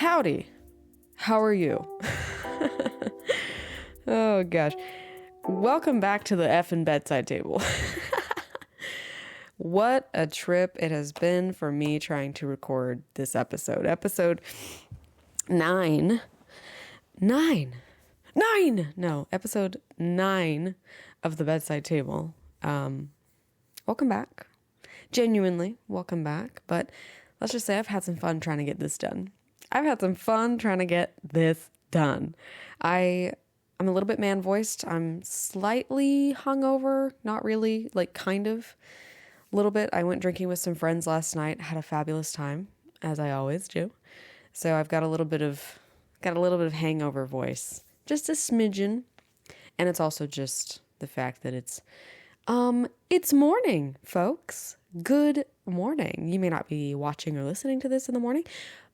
Howdy. How are you? Oh gosh. Welcome back to the effing bedside table. What a trip it has been for me trying to record this episode. Episode 9. Episode 9 of the bedside table. Welcome back. Genuinely, welcome back. But let's just say I've had some fun trying to get this done. I'm a little bit man-voiced. I'm slightly hungover. Not really, like kind of. A little bit. I went drinking with some friends last night. Had a fabulous time, as I always do. So I've got a little bit of hangover voice. Just a smidgen. And it's also just the fact that it's morning, folks. Good morning. You may not be watching or listening to this in the morning,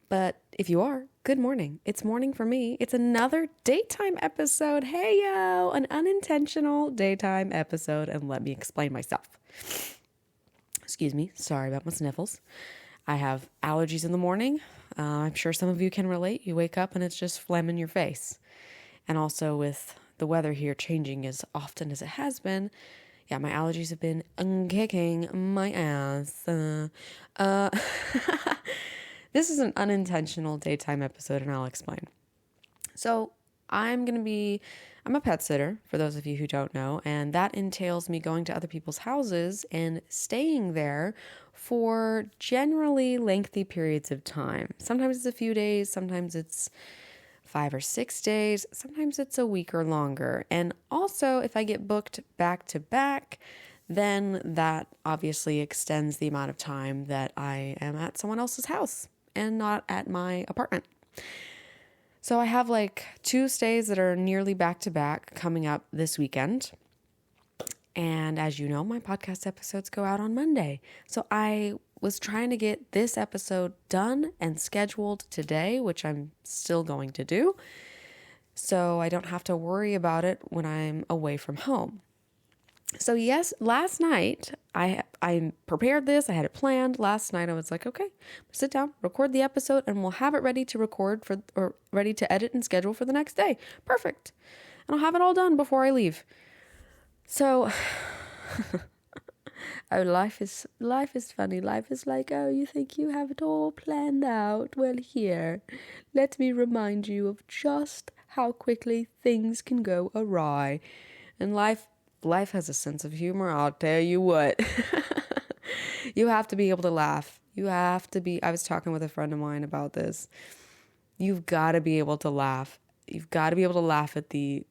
but if you are, good morning. It's morning for me. It's another daytime episode. Hey, yo, an unintentional daytime episode. And let me explain myself. Excuse me. Sorry about my sniffles. I have allergies in the morning. I'm sure some of you can relate. You wake up and it's just phlegm in your face. And also with the weather here changing as often as it has been, yeah, my allergies have been kicking my ass. This is an unintentional daytime episode, and I'll explain. So I'm a pet sitter, for those of you who don't know, and that entails me going to other people's houses and staying there for generally lengthy periods of time. Sometimes it's a few days, sometimes it's 5 or 6 days, sometimes it's a week or longer. And also, if I get booked back to back, then that obviously extends the amount of time that I am at someone else's house and not at my apartment. So I have like 2 stays that are nearly back to back coming up this weekend. And as you know, my podcast episodes go out on Monday. So I was trying to get this episode done and scheduled today, which I'm still going to do, so I don't have to worry about it when I'm away from home. So yes, last night I prepared this. I had it planned. Last night I was like, okay, sit down, record the episode, and we'll have it ready to ready to edit and schedule for the next day. Perfect. And I'll have it all done before I leave. So, oh, life is funny. Life is like, oh, you think you have it all planned out? Well, here, let me remind you of just how quickly things can go awry. And life has a sense of humor, I'll tell you what. You have to be able to laugh. I was talking with a friend of mine about this. You've got to be able to laugh. You've got to be able to laugh at the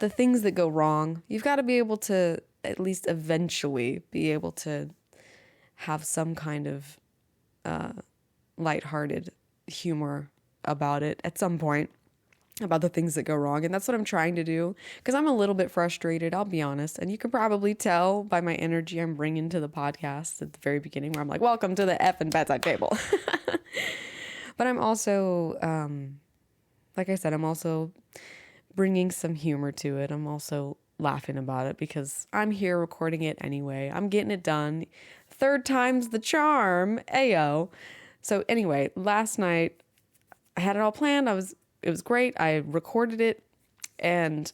things that go wrong. You've got to be able to at least eventually be able to have some kind of lighthearted humor about it at some point, about the things that go wrong. And that's what I'm trying to do, because I'm a little bit frustrated, I'll be honest. And you can probably tell by my energy I'm bringing to the podcast at the very beginning, where I'm like, welcome to the effing bedside table. But I'm also, like I said, I'm also bringing some humor to it. I'm also laughing about it because I'm here recording it anyway. I'm getting it done. 3rd time's the charm. Ayo. So anyway, last night I had it all planned. It was great. I recorded it, and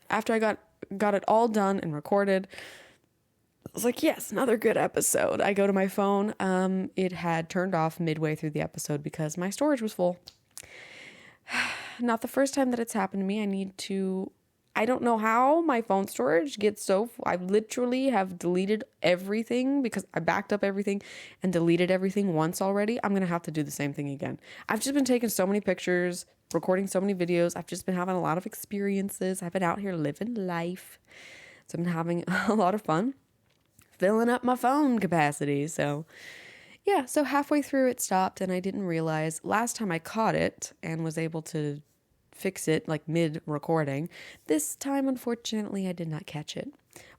after I got it all done and recorded, I was like, yes, another good episode. I go to my phone. It had turned off midway through the episode because my storage was full. Not the first time that it's happened to me. I don't know how my phone storage gets so full. I literally have deleted everything because I backed up everything and deleted everything once already. I'm going to have to do the same thing again. I've just been taking so many pictures, recording so many videos. I've just been having a lot of experiences. I've been out here living life. So I've been having a lot of fun filling up my phone capacity. So yeah, so halfway through it stopped, and I didn't realize last time I caught it and was able to fix it like mid-recording. This time, unfortunately, I did not catch it.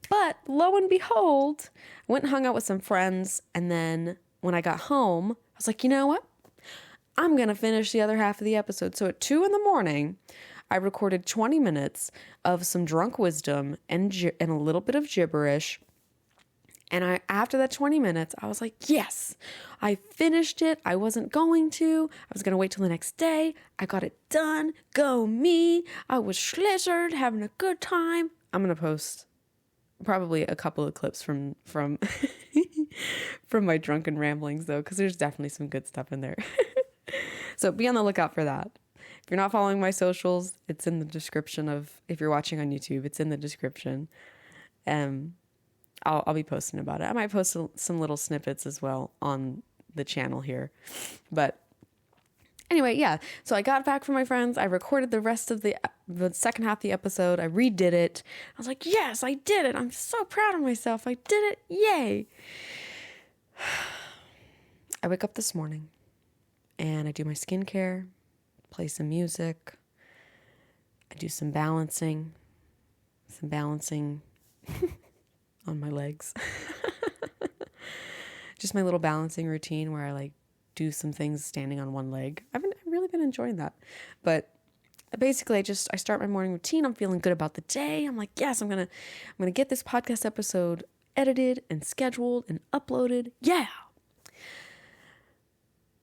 But lo and behold, I went and hung out with some friends, and then when I got home, I was like, you know what? I'm going to finish the other half of the episode. So at 2 a.m, I recorded 20 minutes of some drunk wisdom and a little bit of gibberish. And after that 20 minutes, I was like, yes, I finished it. I wasn't going to. I was going to wait till the next day. I got it done. Go me. I was schlizzard, having a good time. I'm going to post probably a couple of clips from from my drunken ramblings, though, because there's definitely some good stuff in there. So be on the lookout for that. If you're not following my socials, it's in the description if you're watching on YouTube, it's in the description. I'll be posting about it. I might post some little snippets as well on the channel here. But anyway, yeah. So I got back from my friends. I recorded the rest of the second half of the episode. I redid it. I was like, yes, I did it. I'm so proud of myself. I did it. Yay. I wake up this morning and I do my skincare, play some music. I do some balancing on my legs. Just my little balancing routine where I like do some things standing on one leg. I've really been enjoying that. But basically I start my morning routine. I'm feeling good about the day. I'm like, yes, I'm going to get this podcast episode edited and scheduled and uploaded. Yeah.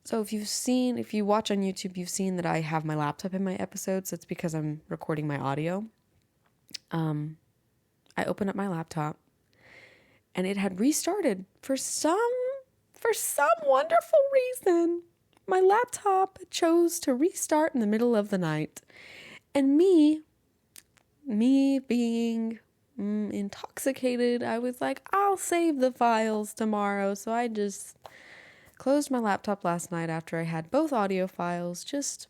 So if you watch on YouTube, you've seen that I have my laptop in my episodes. It's because I'm recording my audio. I opened up my laptop and it had restarted for some wonderful reason. My laptop chose to restart in the middle of the night. And me being intoxicated, I was like, I'll save the files tomorrow. So I just closed my laptop last night after I had both audio files just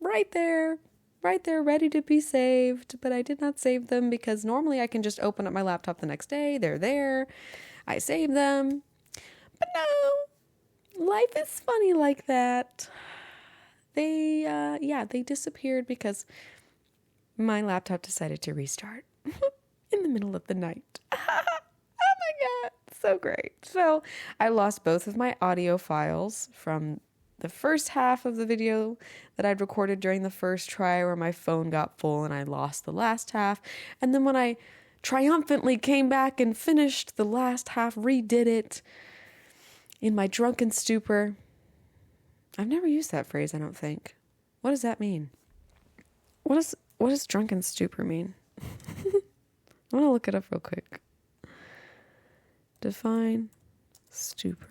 right there, ready to be saved. But I did not save them because normally I can just open up my laptop the next day. They're there. I save them. But no, life is funny like that. They disappeared because my laptop decided to restart in the middle of the night. Oh my God, so great. So I lost both of my audio files from the first half of the video that I'd recorded during the first try where my phone got full and I lost the last half. And then when I triumphantly came back and finished the last half, redid it in my drunken stupor. I've never used that phrase, I don't think. What does that mean? What does drunken stupor mean? I want to look it up real quick. Define stupor.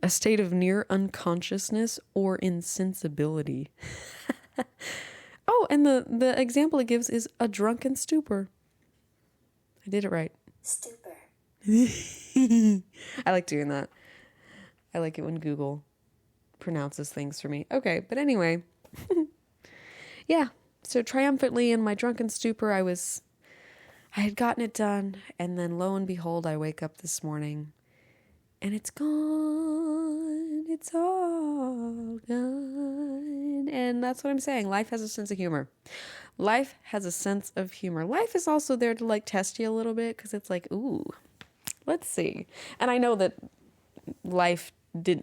A state of near unconsciousness or insensibility. Oh, and the example it gives is a drunken stupor. I did it right. Stupor. I like doing that. I like it when Google pronounces things for me. Okay, but anyway. Yeah, so triumphantly in my drunken stupor, I had gotten it done, and then lo and behold, I wake up this morning, and it's gone. It's all gone. And that's what I'm saying. Life has a sense of humor. Life has a sense of humor. Life is also there to like test you a little bit because it's like, ooh, let's see. And I know that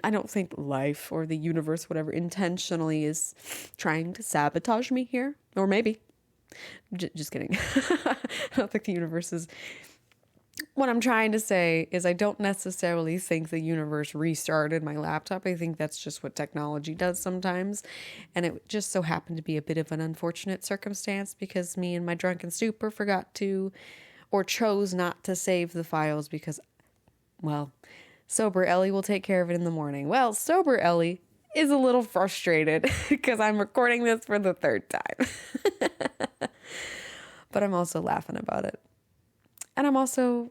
I don't think life or the universe, whatever, intentionally is trying to sabotage me here. Or maybe. Just kidding. I don't think the universe is. What I'm trying to say is I don't necessarily think the universe restarted my laptop. I think that's just what technology does sometimes. And it just so happened to be a bit of an unfortunate circumstance because me and my drunken stupor forgot to or chose not to save the files because, well, sober Ellie will take care of it in the morning. Well, sober Ellie is a little frustrated because I'm recording this for the third time. But I'm also laughing about it. And I'm also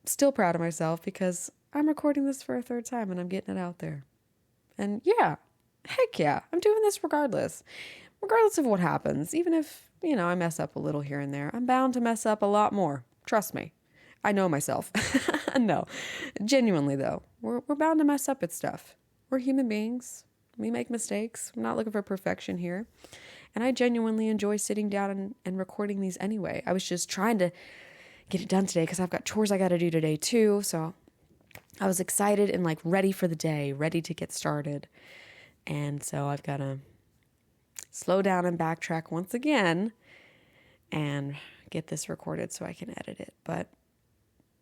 still proud of myself because I'm recording this for a third time and I'm getting it out there. And yeah, heck yeah, I'm doing this regardless of what happens. Even if, I mess up a little here and there, I'm bound to mess up a lot more. Trust me. I know myself. No, genuinely though, we're bound to mess up at stuff. We're human beings. We make mistakes. I'm not looking for perfection here. And I genuinely enjoy sitting down and recording these anyway. I was just trying to get it done today because I've got chores I got to do today too. So I was excited and like ready for the day, ready to get started. And so I've got to slow down and backtrack once again and get this recorded so I can edit it. But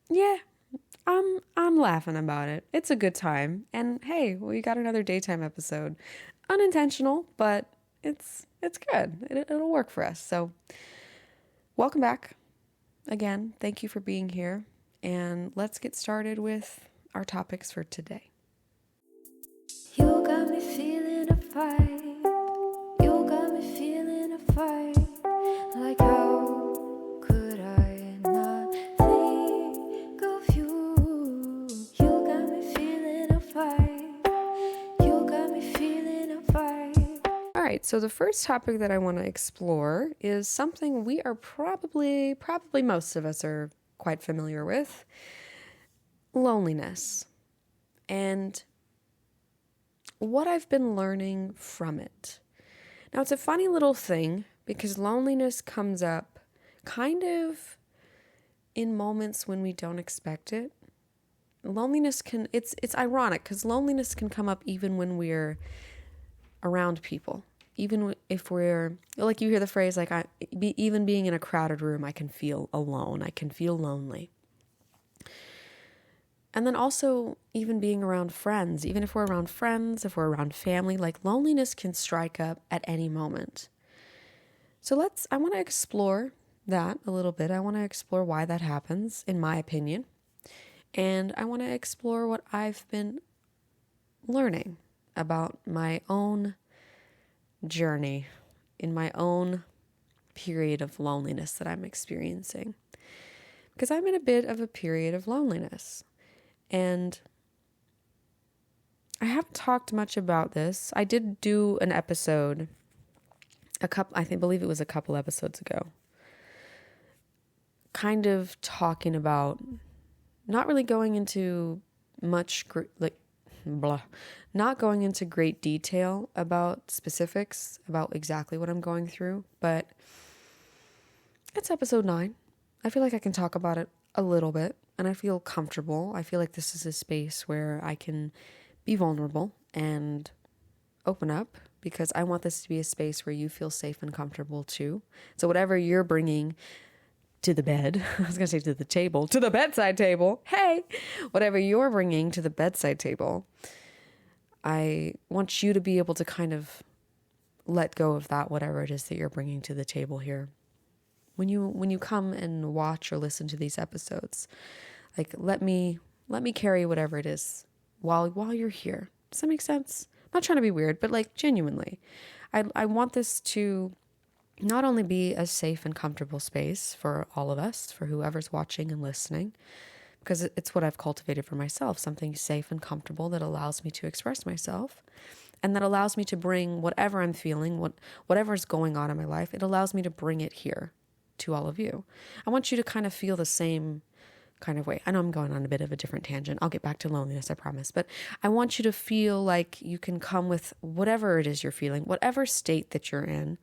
yeah, I'm laughing about it. It's a good time. And hey, we got another daytime episode. Unintentional, but it's good. It'll work for us. So, welcome back again. Thank you for being here. And let's get started with our topics for today. You got me feeling a fight. You got me feeling a fight. Like how could I not think of you? You got me feeling a fight. You got me feeling a fight. All right, so the first topic that I want to explore is something we are probably most of us are quite familiar with: loneliness. And what I've been learning from it. Now, it's a funny little thing because loneliness comes up kind of in moments when we don't expect it. Loneliness can, it's ironic because loneliness can come up even when we're around people. Even if we're, like you hear the phrase, like, even being in a crowded room, I can feel alone. I can feel lonely. And then also even being around friends, even if we're around friends, if we're around family, like loneliness can strike up at any moment. So I want to explore that a little bit. I want to explore why that happens, in my opinion. And I want to explore what I've been learning about my own journey in my own period of loneliness that I'm experiencing. Because I'm in a bit of a period of loneliness. And I haven't talked much about this. I did do an episode, believe it was a couple episodes ago, kind of talking about, not really going into not going into great detail about specifics, about exactly what I'm going through, but it's episode 9. I feel like I can talk about it a little bit. And I feel comfortable. I feel like this is a space where I can be vulnerable and open up because I want this to be a space where you feel safe and comfortable too. So whatever you're bringing to the bed, I was going to say to the table, to the bedside table. Hey, whatever you're bringing to the bedside table, I want you to be able to kind of let go of that, whatever it is that you're bringing to the table here. When you come and watch or listen to these episodes, like let me carry whatever it is while you're here. Does that make sense? I'm not trying to be weird, but like genuinely, I want this to not only be a safe and comfortable space for all of us, for whoever's watching and listening, because it's what I've cultivated for myself, something safe and comfortable that allows me to express myself. And that allows me to bring whatever I'm feeling, whatever's going on in my life, it allows me to bring it here to all of you. I want you to kind of feel the same kind of way. I know I'm going on a bit of a different tangent. I'll get back to loneliness, I promise. But I want you to feel like you can come with whatever it is you're feeling, whatever state that you're in,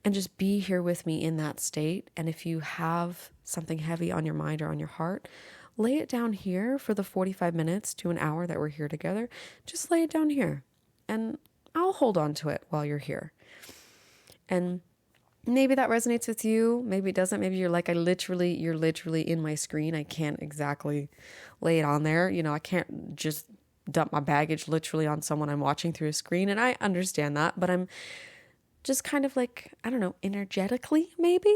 and just be here with me in that state. And if you have something heavy on your mind or on your heart, lay it down here for the 45 minutes to an hour that we're here together. Just lay it down here. And I'll hold on to it while you're here. And maybe that resonates with you. Maybe it doesn't. Maybe you're like, you're literally in my screen. I can't exactly lay it on there. I can't just dump my baggage literally on someone I'm watching through a screen. And I understand that, but I'm just kind of like, I don't know, energetically, maybe,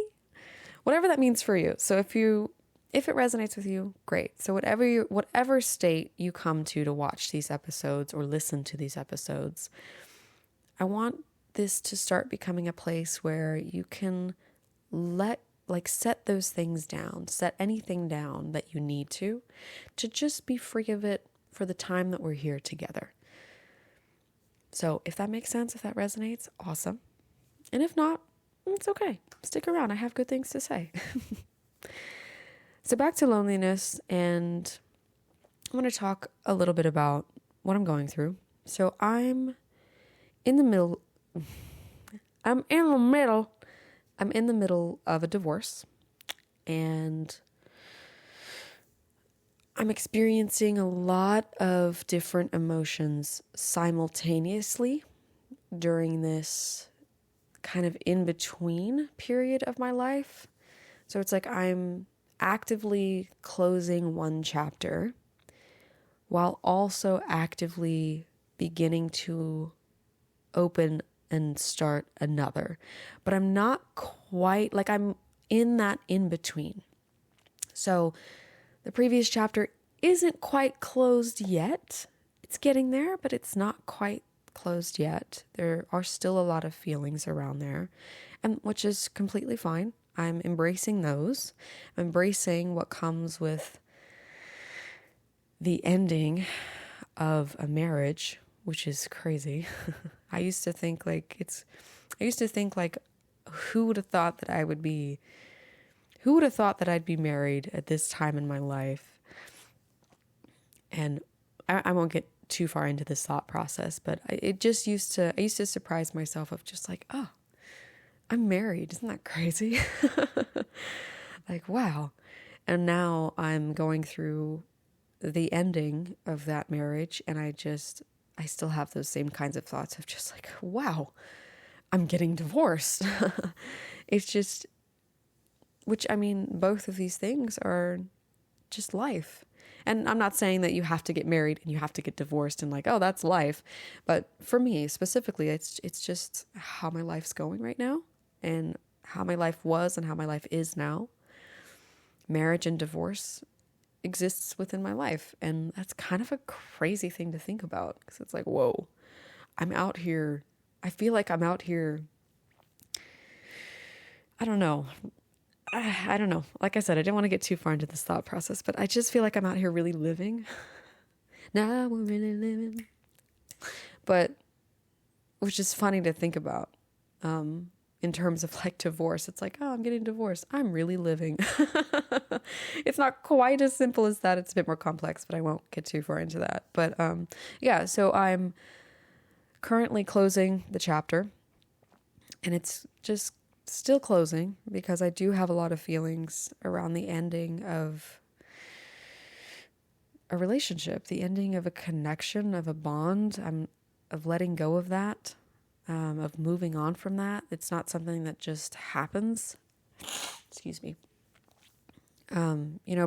whatever that means for you. So if it resonates with you, great. So whatever state you come to watch these episodes or listen to these episodes, I want this to start becoming a place where you can set those things down, set anything down that you need to just be free of it for the time that we're here together. So if that makes sense, if that resonates, awesome. And if not, it's okay. Stick around. I have good things to say. So back to loneliness, and I want to talk a little bit about what I'm going through. So I'm in the middle of a divorce, and I'm experiencing a lot of different emotions simultaneously during this kind of in-between period of my life. So it's like I'm actively closing one chapter while also actively beginning to open and start another. But I'm not quite, like, I'm in that in between. So the previous chapter isn't quite closed yet. It's getting there, but it's not quite closed yet. There are still a lot of feelings around there, and which is completely fine. I'm embracing those. I'm embracing what comes with the ending of a marriage, which is crazy. I used to think like, who would have thought that I'd be married at this time in my life? And I won't get too far into this thought process, but I used to surprise myself of just like, oh, I'm married. Isn't that crazy? Like, wow. And now I'm going through the ending of that marriage, and I still have those same kinds of thoughts of just like, wow, I'm getting divorced. It's just, which, I mean, both of these things are just life. And I'm not saying that you have to get married and you have to get divorced and like, oh, that's life. But for me specifically, it's just how my life's going right now and how my life was and how my life is now. Marriage and divorce exists within my life. And that's kind of a crazy thing to think about, because it's like, whoa, I'm out here. I feel like I'm out here. I don't know. Like I said, I didn't want to get too far into this thought process, but I just feel like I'm out here really living. Now we're really living. But, which is funny to think about, in terms of like divorce. It's like, oh, I'm getting divorced. I'm really living. It's not quite as simple as that. It's a bit more complex, but I won't get too far into that. But, yeah, so I'm currently closing the chapter, and it's just still closing because I do have a lot of feelings around the ending of a relationship, the ending of a connection, of a bond. Of letting go of that, of moving on from that. It's not something that just happens. Excuse me.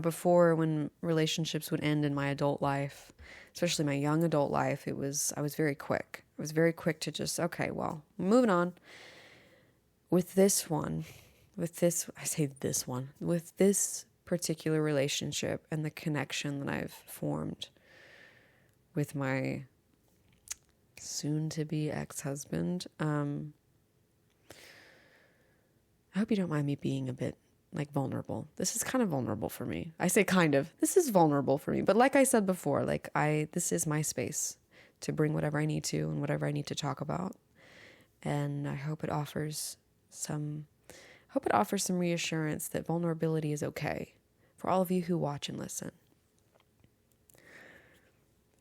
Before, when relationships would end in my adult life, especially my young adult life, I was very quick. I was very quick to just, okay, well, moving on. With this particular relationship and the connection that I've formed with my soon-to-be ex-husband, I hope you don't mind me being a bit like vulnerable. This is kind of vulnerable for me. I say kind of. This is vulnerable for me. But like I said before, this is my space to bring whatever I need to and whatever I need to talk about. And I hope it offers some reassurance that vulnerability is okay for all of you who watch and listen.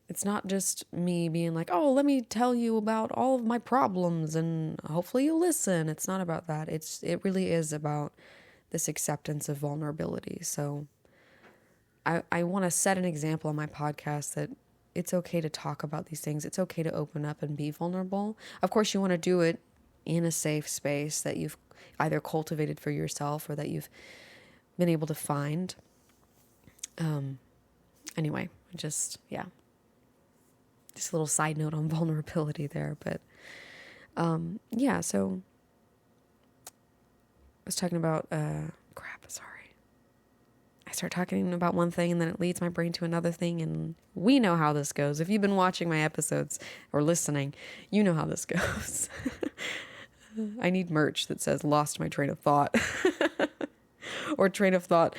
It's not just me being like, oh, let me tell you about all of my problems and hopefully you'll listen. It's not about that. It really is about this acceptance of vulnerability. So I want to set an example on my podcast that it's okay to talk about these things. It's okay to open up and be vulnerable. Of course, you want to do it in a safe space that you've either cultivated for yourself or that you've been able to find. Anyway, just a little side note on vulnerability there. But, so I was talking about, sorry. I start talking about one thing and then it leads my brain to another thing, and we know how this goes. If you've been watching my episodes or listening, you know how this goes. I need merch that says lost my train of thought or train of thought,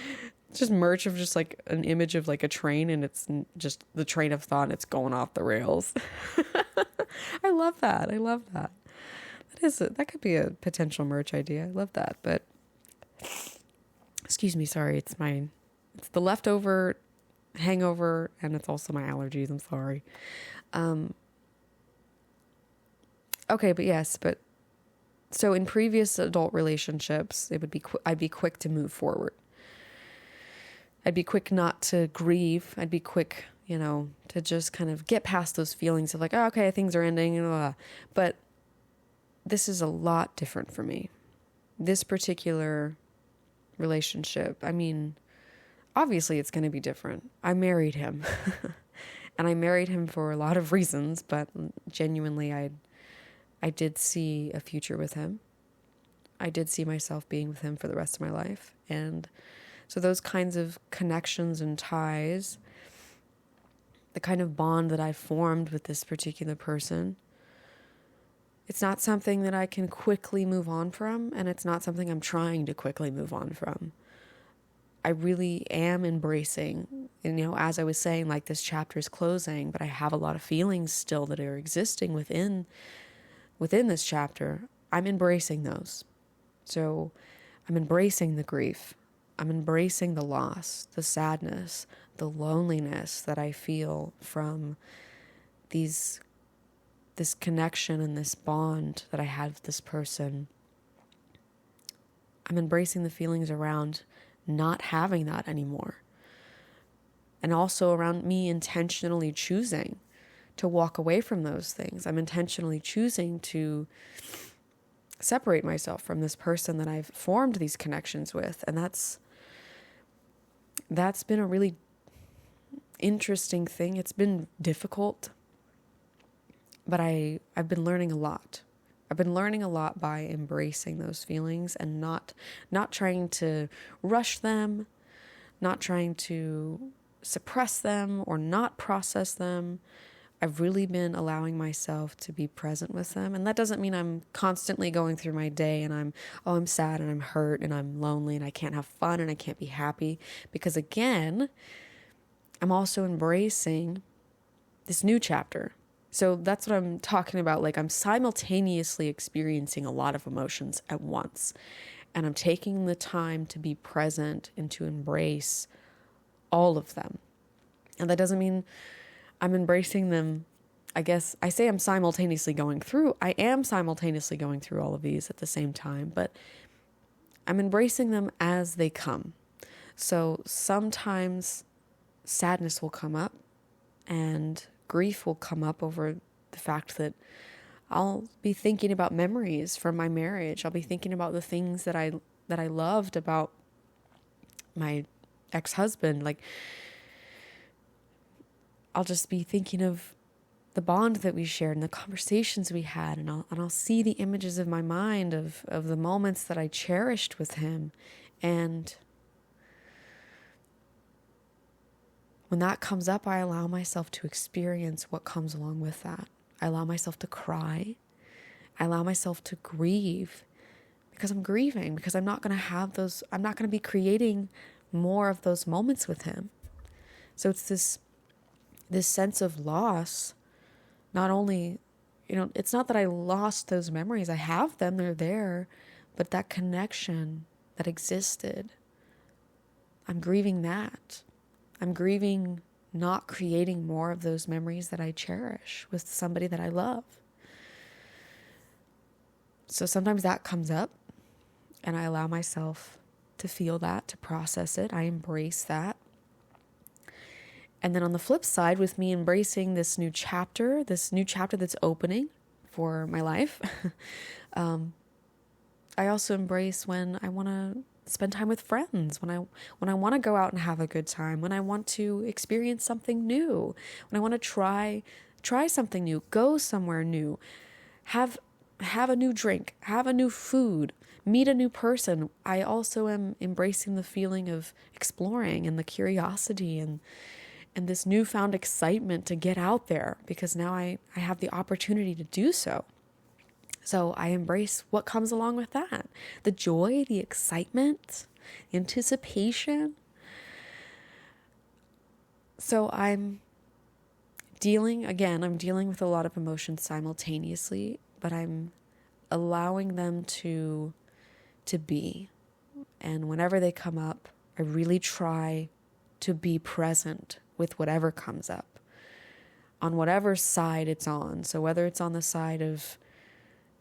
just merch of just like an image of like a train and it's just the train of thought and it's going off the rails. I love that. That could be a potential merch idea. I love that. But excuse me. Sorry. It's the leftover hangover and it's also my allergies. I'm sorry. Okay. But so in previous adult relationships, I'd be quick to move forward. I'd be quick not to grieve. I'd be quick, to just kind of get past those feelings of like, oh, okay, things are ending. But this is a lot different for me. This particular relationship, I mean, obviously it's going to be different. I married him. And I married him for a lot of reasons, but genuinely I did see a future with him. I did see myself being with him for the rest of my life. And so those kinds of connections and ties, the kind of bond that I formed with this particular person, it's not something that I can quickly move on from, and it's not something I'm trying to quickly move on from. I really am embracing, and, as I was saying, like, this chapter is closing, but I have a lot of feelings still that are existing within this chapter. I'm embracing those. So I'm embracing the grief. I'm embracing the loss, the sadness, the loneliness that I feel from this connection and this bond that I had with this person. I'm embracing the feelings around not having that anymore. And also around me intentionally choosing to walk away from those things. I'm intentionally choosing to separate myself from this person that I've formed these connections with. And that's been a really interesting thing. It's been difficult, but I've been learning a lot. I've been learning a lot by embracing those feelings and not trying to rush them, not trying to suppress them or not process them. I've really been allowing myself to be present with them. And that doesn't mean I'm constantly going through my day and I'm sad and I'm hurt and I'm lonely and I can't have fun and I can't be happy. Because again, I'm also embracing this new chapter. So that's what I'm talking about. Like, I'm simultaneously experiencing a lot of emotions at once. And I'm taking the time to be present and to embrace all of them. And that doesn't mean I'm embracing them. I guess I say I'm simultaneously going through. I am simultaneously going through all of these at the same time, but I'm embracing them as they come. So sometimes sadness will come up and grief will come up over the fact that I'll be thinking about memories from my marriage. I'll be thinking about the things that I loved about my ex-husband. Like, I'll just be thinking of the bond that we shared and the conversations we had, and I'll see the images of my mind of the moments that I cherished with him. And when that comes up, I allow myself to experience what comes along with that. I allow myself to cry. I allow myself to grieve because I'm grieving, because I'm not going to be creating more of those moments with him. So it's this sense of loss. Not only, it's not that I lost those memories. I have them, they're there, but that connection that existed, I'm grieving that. I'm grieving not creating more of those memories that I cherish with somebody that I love. So sometimes that comes up and I allow myself to feel that, to process it. I embrace that. And then on the flip side, with me embracing this new chapter that's opening for my life, I also embrace when I want to spend time with friends, when I want to go out and have a good time, when I want to experience something new, when I want to try something new, go somewhere new, have a new drink, have a new food, meet a new person. I also am embracing the feeling of exploring and the curiosity and this newfound excitement to get out there, because now I have the opportunity to do so. So I embrace what comes along with that. The joy, the excitement, the anticipation. So I'm dealing with a lot of emotions simultaneously, but I'm allowing them to be. And whenever they come up, I really try to be present with whatever comes up, on whatever side it's on. So whether it's on the side of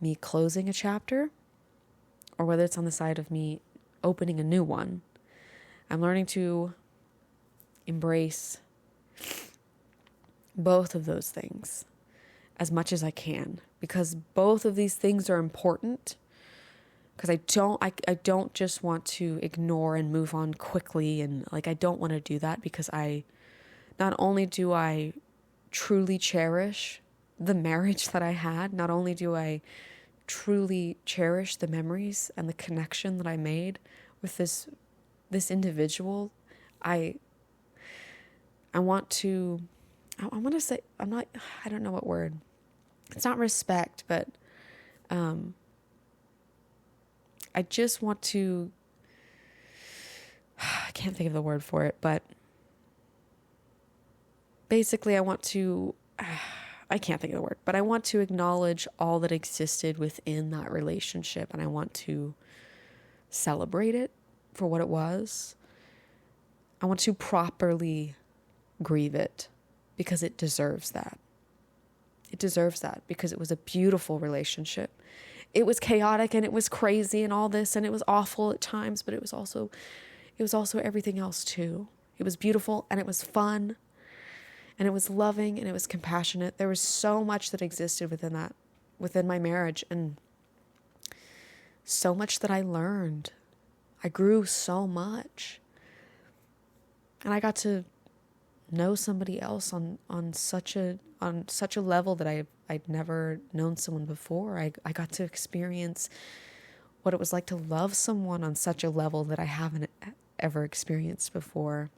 me closing a chapter, or whether it's on the side of me opening a new one, I'm learning to embrace both of those things as much as I can, because both of these things are important. because I don't just want to ignore and move on quickly, and like I don't want to do that, because I not only do I truly cherish the marriage that I had, not only do I truly cherish the memories and the connection that I made with this individual, I want to say, I don't know what word. It's not respect, but I just want to, I can't think of the word for it, but basically I can't think of the word, but I want to acknowledge all that existed within that relationship, and I want to celebrate it for what it was. I want to properly grieve it, because it deserves that. It deserves that, because it was a beautiful relationship. It was chaotic and it was crazy and all this, and it was awful at times, but it was also everything else too. It was beautiful and it was fun and it was loving and it was compassionate. There was so much that existed within my marriage, and so much that I learned. I grew so much, and I got to know somebody else on such a level that I'd never known someone before. I got to experience what it was like to love someone on such a level that I haven't ever experienced before,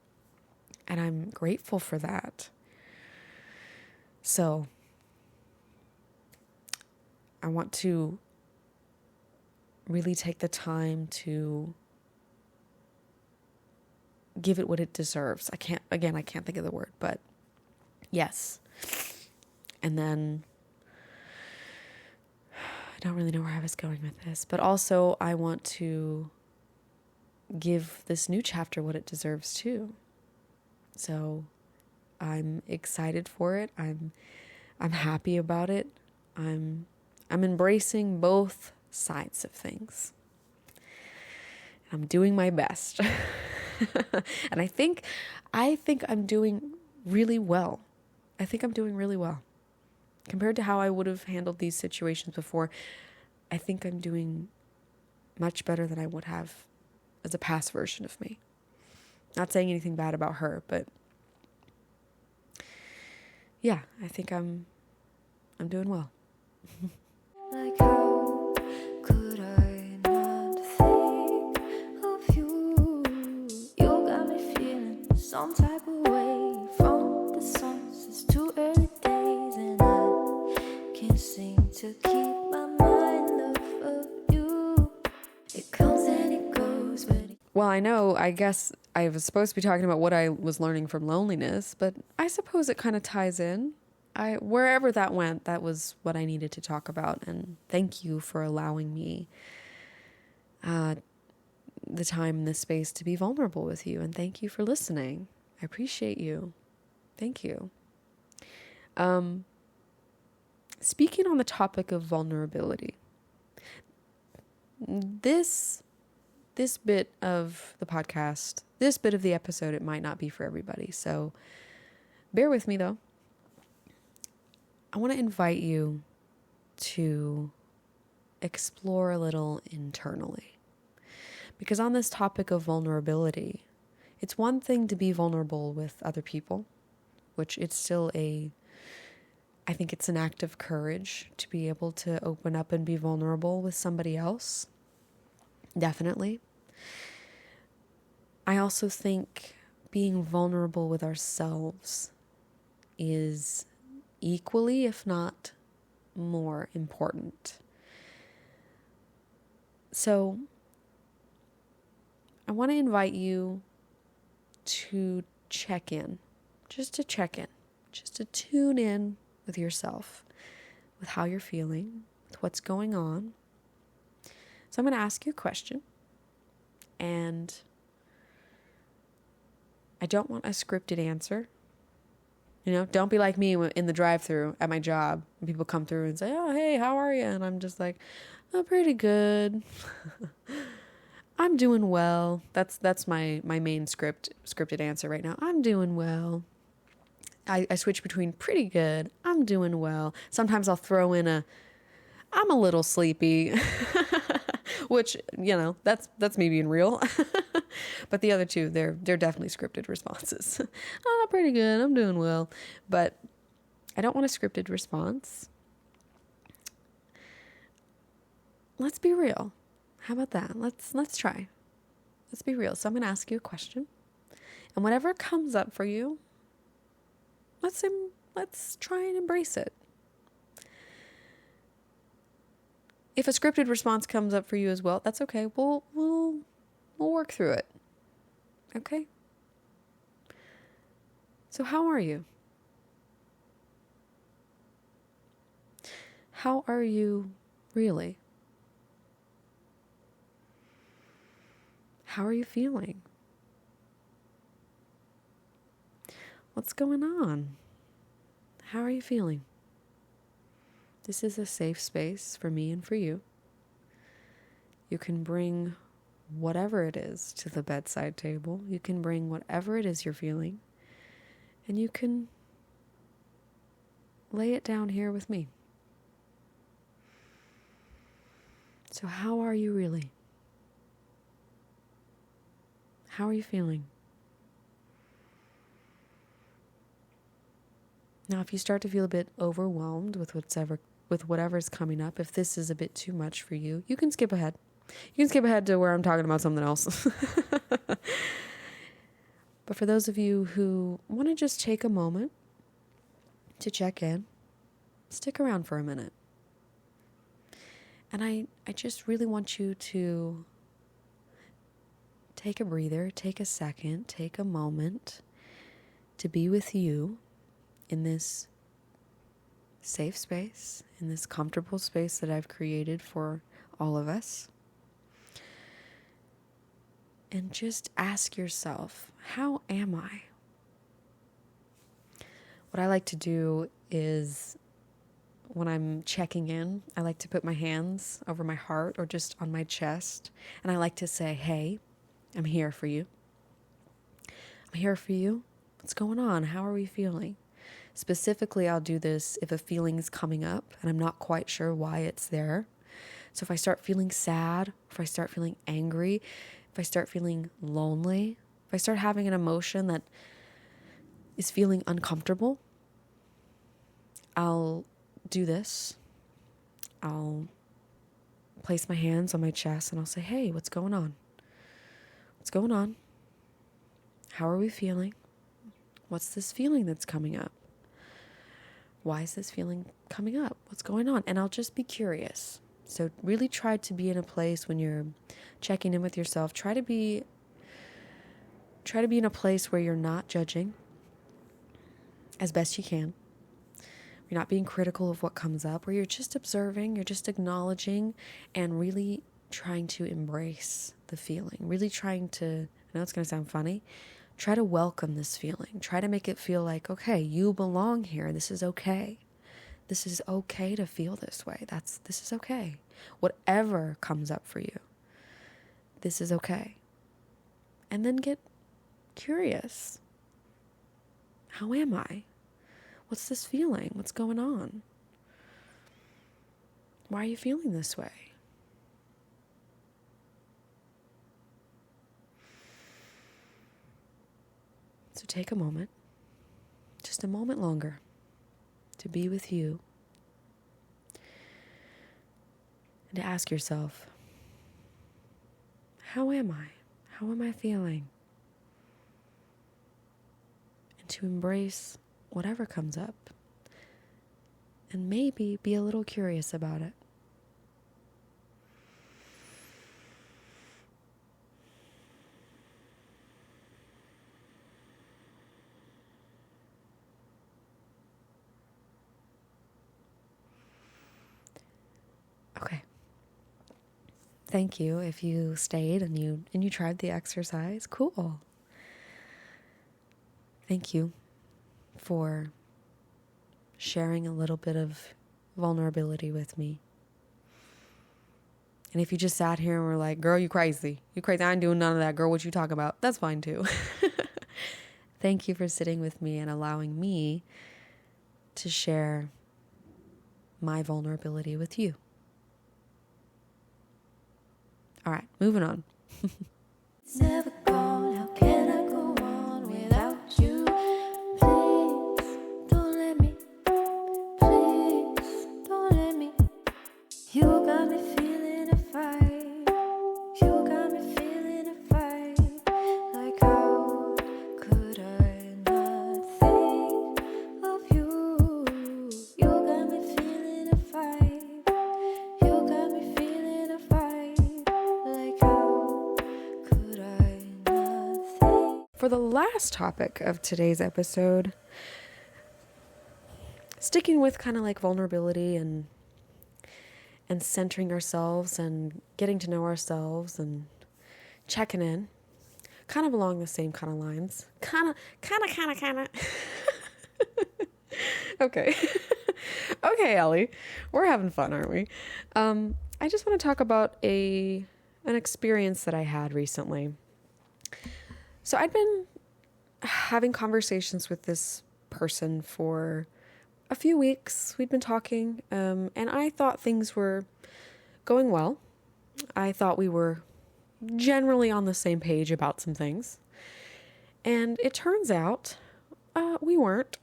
and I'm grateful for that. So I want to really take the time to give it what it deserves. I can't think of the word, but yes. And then I don't really know where I was going with this, but also I want to give this new chapter what it deserves too. So I'm excited for it. I'm happy about it. I'm embracing both sides of things. I'm doing my best. And I think I'm doing really well. I think I'm doing really well. Compared to how I would have handled these situations before, I think I'm doing much better than I would have as a past version of me. Not saying anything bad about her, but yeah, I think I'm doing well. Like how could I not think of you? You got me feeling some type of way from the sunsets to early days, and I can't seem to keep my mind off of you. It comes and it goes, but Well, I guess I was supposed to be talking about what I was learning from loneliness, but I suppose it kind of ties in. Wherever that went, that was what I needed to talk about. And thank you for allowing me the time and the space to be vulnerable with you. And thank you for listening. I appreciate you. Thank you. Speaking on the topic of vulnerability, this bit of the podcast, this bit of the episode, it might not be for everybody. So bear with me though. I want to invite you to explore a little internally. Because on this topic of vulnerability, it's one thing to be vulnerable with other people, which it's still I think it's an act of courage to be able to open up and be vulnerable with somebody else. Definitely. I also think being vulnerable with ourselves is equally, if not more, important. So I want to invite you to check in, just to tune in with yourself, with how you're feeling, with what's going on. So I'm going to ask you a question, and I don't want a scripted answer. Don't be like me in the drive-thru at my job when people come through and say, "Oh, hey, how are you?" And I'm just like, "Oh, pretty good." I'm doing well. That's my main scripted answer right now. I'm doing well. I switch between pretty good, I'm doing well. Sometimes I'll throw in I'm a little sleepy. which, that's me being real. But the other two, they're definitely scripted responses. Pretty good. I'm doing well. But I don't want a scripted response. Let's be real. How about that? Let's try. Let's be real. So I'm going to ask you a question. And whatever comes up for you, let's try and embrace it. If a scripted response comes up for you as well, that's okay. We'll work through it. Okay? So how are you? How are you really? How are you feeling? What's going on? How are you feeling? This is a safe space for me and for you. You can bring whatever it is to the bedside table. You can bring whatever it is you're feeling. And you can lay it down here with me. So how are you really? How are you feeling? Now, if you start to feel a bit overwhelmed with whatever's coming up, if this is a bit too much for you, you can skip ahead. You can skip ahead to where I'm talking about something else. But for those of you who want to just take a moment to check in, stick around for a minute. And I just really want you to take a breather, take a second, take a moment to be with you in this safe space, in this comfortable space that I've created for all of us. And just ask yourself, how am I? What I like to do is when I'm checking in, I like to put my hands over my heart or just on my chest. And I like to say, hey, I'm here for you. I'm here for you. What's going on? How are we feeling? Specifically, I'll do this if a feeling's coming up and I'm not quite sure why it's there. So if I start feeling sad, if I start feeling angry, if I start feeling lonely, if I start having an emotion that is feeling uncomfortable, I'll do this. I'll place my hands on my chest and I'll say, hey, what's going on? What's going on? How are we feeling? What's this feeling that's coming up? Why is this feeling coming up? What's going on? And I'll just be curious. So really try to be in a place when you're checking in with yourself. Try to be in a place where you're not judging as best you can. You're not being critical of what comes up, where you're just observing, you're just acknowledging, and really trying to embrace the feeling. Really trying to, I know it's going to sound funny, try to welcome this feeling. Try to make it feel like, okay, you belong here. This is okay. This is okay to feel this way. This is okay. Whatever comes up for you, this is okay. And then get curious. How am I? What's this feeling? What's going on? Why are you feeling this way? So take a moment, just a moment longer, to be with you and to ask yourself, how am I? How am I feeling? And to embrace whatever comes up and maybe be a little curious about it. Okay. Thank you if you stayed and you tried the exercise. Cool. Thank you for sharing a little bit of vulnerability with me. And if you just sat here and were like, girl, you crazy. You crazy. I ain't doing none of that. Girl, what you talking about? That's fine too. Thank you for sitting with me and allowing me to share my vulnerability with you. All right, moving on. It's never gone. How can I go on without you? Please don't let me. Please don't let me. You got me feeling a fight. You got me feeling a fight. Like how could I not think of you? You got me feeling a fight. You got me feeling a fight. Like how could I not think? For the last topic of today's episode, sticking with kind of like vulnerability and centering ourselves and getting to know ourselves and checking in, kind of along the same kind of lines. Kind of. Okay. Okay, Ellie. We're having fun, aren't we? I just want to talk about an experience that I had recently. So I'd been having conversations with this person for a few weeks. We'd been talking, and I thought things were going well. I thought we were generally on the same page about some things. And it turns out we weren't.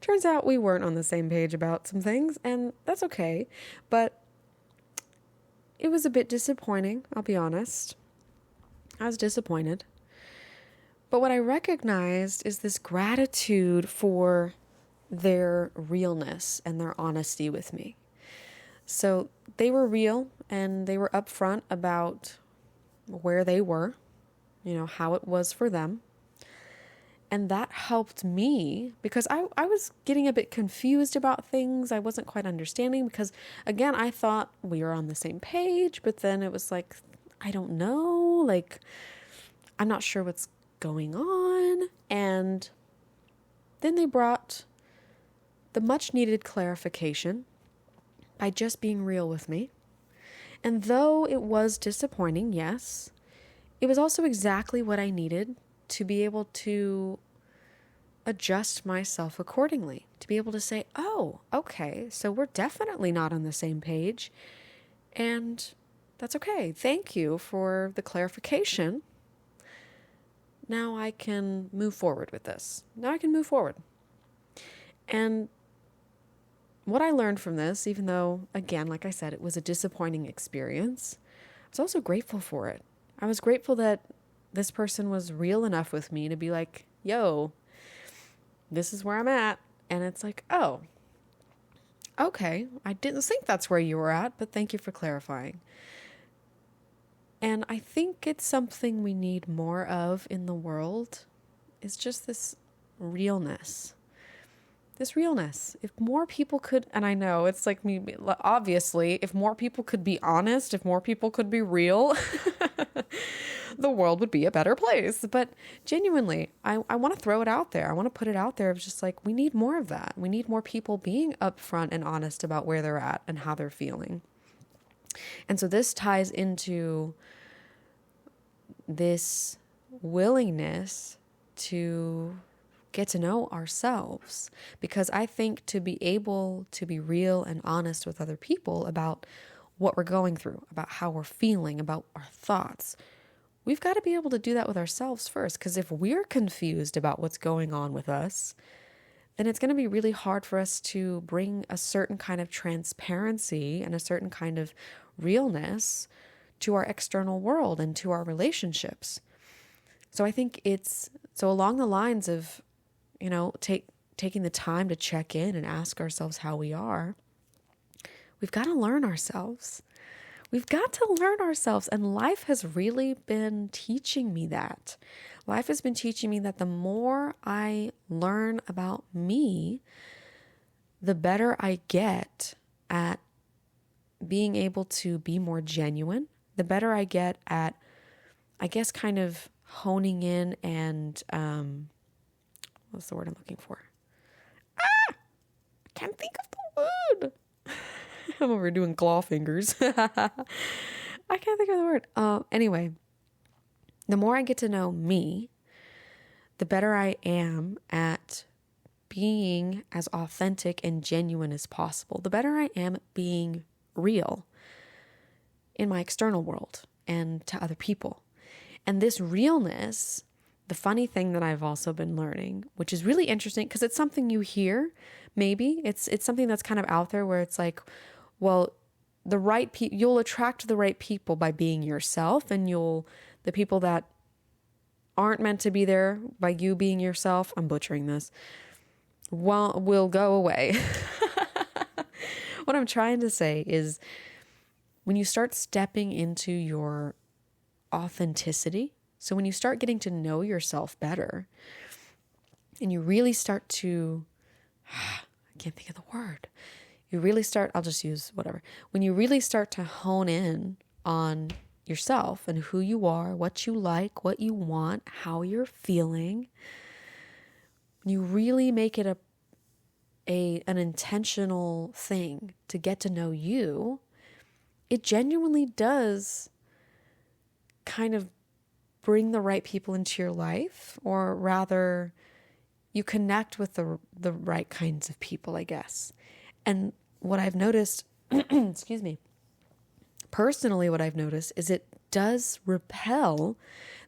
Turns out we weren't on the same page about some things, and that's okay. But it was a bit disappointing, I'll be honest. I was disappointed. But what I recognized is this gratitude for their realness and their honesty with me. So they were real and they were upfront about where they were, how it was for them. And that helped me because I was getting a bit confused about things. I wasn't quite understanding because, again, I thought we were on the same page, but then it was like, I don't know, I'm not sure what's going on. And then they brought the much needed clarification by just being real with me. And though it was disappointing, yes, it was also exactly what I needed to be able to adjust myself accordingly, to be able to say, oh, okay, so we're definitely not on the same page. And that's okay. Thank you for the clarification. Now I can move forward with this. And what I learned from this, even though, again, like I said, it was a disappointing experience, I was also grateful for it. I was grateful that this person was real enough with me to be like, yo, this is where I'm at. And it's like, oh, okay, I didn't think that's where you were at, but thank you for clarifying. And I think it's something we need more of in the world, is just this realness. If more people could, and I know it's like me, obviously, if more people could be honest, if more people could be real, the world would be a better place. But genuinely, I want to throw it out there. I want to put it out there of just like, we need more of that. We need more people being upfront and honest about where they're at and how they're feeling. And so this ties into this willingness to get to know ourselves, because I think to be able to be real and honest with other people about what we're going through, about how we're feeling, about our thoughts, we've got to be able to do that with ourselves first. Because if we're confused about what's going on with us, then it's going to be really hard for us to bring a certain kind of transparency and a certain kind of realness to our external world and to our relationships. So I think it's so along the lines of, taking the time to check in and ask ourselves how we are. We've got to learn ourselves. And life has really been teaching me that. Life has been teaching me that the more I learn about me, the better I get at being able to be more genuine, the better I get at, I guess, kind of honing in and, what's the word I'm looking for? I can't think of the word. I'm over doing claw fingers. I can't think of the word. Anyway, the more I get to know me, the better I am at being as authentic and genuine as possible. The better I am at being real. in my external world and to other people. And this realness, the funny thing that I've also been learning, which is really interesting because it's something you hear, maybe it's something that's kind of out there where it's like, well, you'll attract the right people by being yourself, and the people that aren't meant to be there by you being yourself, I'm butchering this, will go away. What I'm trying to say is when you start stepping into your authenticity, so when you start getting to know yourself better and you really start to, I can't think of the word. I'll just use whatever. When you really start to hone in on yourself and who you are, what you like, what you want, how you're feeling, when you really make it an intentional thing to get to know you, it genuinely does kind of bring the right people into your life, or rather you connect with the right kinds of people, I guess. And what I've noticed, excuse me, personally, what I've noticed is it does repel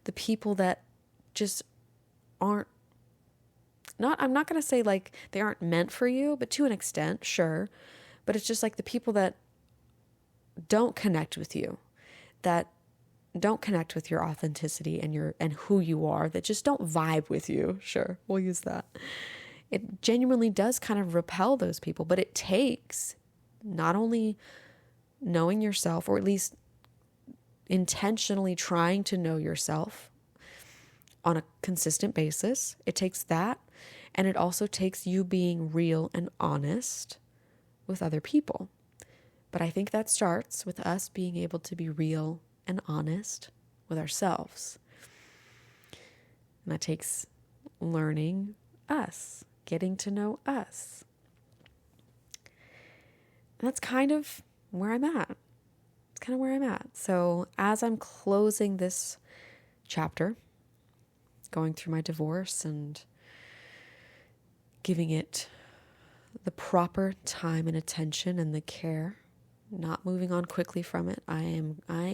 the people that just aren't, I'm not going to say like they aren't meant for you, but to an extent, sure. But it's just like the people that don't connect with you, that don't connect with your authenticity and who you are, that just don't vibe with you. Sure, we'll use that. It genuinely does kind of repel those people, but it takes not only knowing yourself, or at least intentionally trying to know yourself on a consistent basis. It takes that, and it also takes you being real and honest with other people. But I think that starts with us being able to be real and honest with ourselves. And that takes learning us, getting to know us. And that's kind of where I'm at. It's kind of where I'm at. So as I'm closing this chapter, going through my divorce and giving it the proper time and attention and the care, not moving on quickly from it, I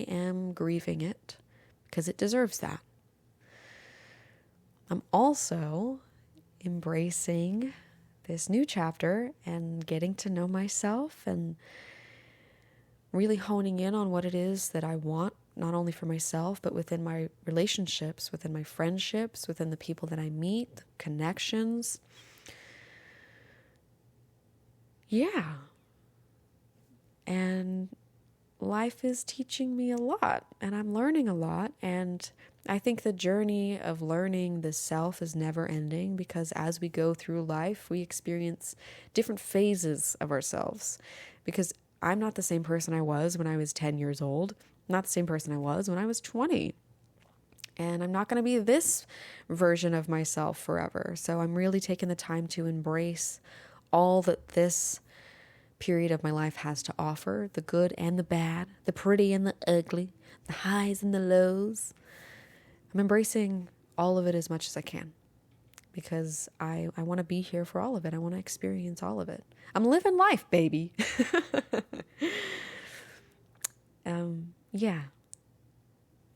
am grieving it because it deserves that. I'm also embracing this new chapter and getting to know myself and really honing in on what it is that I want, not only for myself, but within my relationships, within my friendships, within the people that I meet, connections. Yeah. And life is teaching me a lot, and I'm learning a lot. And I think the journey of learning the self is never ending, because as we go through life, we experience different phases of ourselves. Because I'm not the same person I was when I was 10 years old, not the same person I was when I was 20. And I'm not going to be this version of myself forever. So I'm really taking the time to embrace all that this period of my life has to offer, the good and the bad, the pretty and the ugly, the highs and the lows. I'm embracing all of it as much as I can, because I want to be here for all of it. I want to experience all of it. I'm living life, baby. Yeah.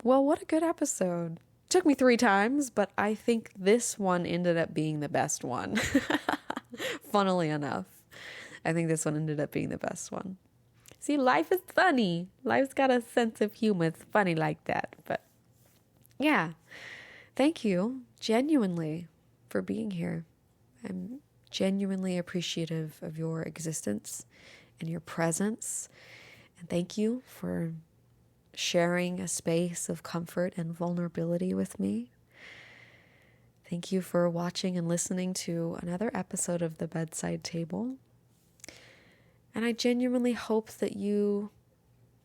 Well, what a good episode. Took me 3 times, but I think this one ended up being the best one. Funnily enough, I think this one ended up being the best one. See, life is funny. Life's got a sense of humor. It's funny like that. But yeah, thank you genuinely for being here. I'm genuinely appreciative of your existence and your presence. And thank you for sharing a space of comfort and vulnerability with me. Thank you for watching and listening to another episode of The Bedside Table. And I genuinely hope that you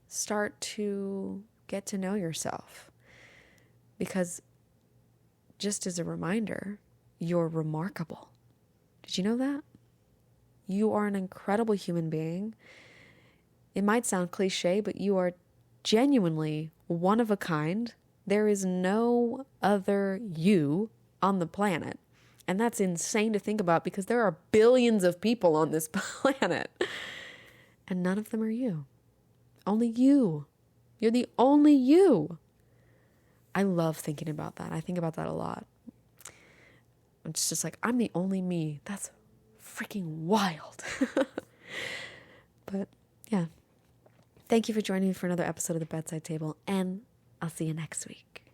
start to get to know yourself. Because just as a reminder, you're remarkable. Did you know that? You are an incredible human being. It might sound cliche, but you are genuinely one of a kind. There is no other you on the planet. And that's insane to think about, because there are billions of people on this planet. And none of them are you. Only you You're the only you. I love thinking about that. I think about that a lot. It's just like, I'm the only me. That's freaking wild. But yeah. Thank you for joining me for another episode of The Bedside Table, and I'll see you next week.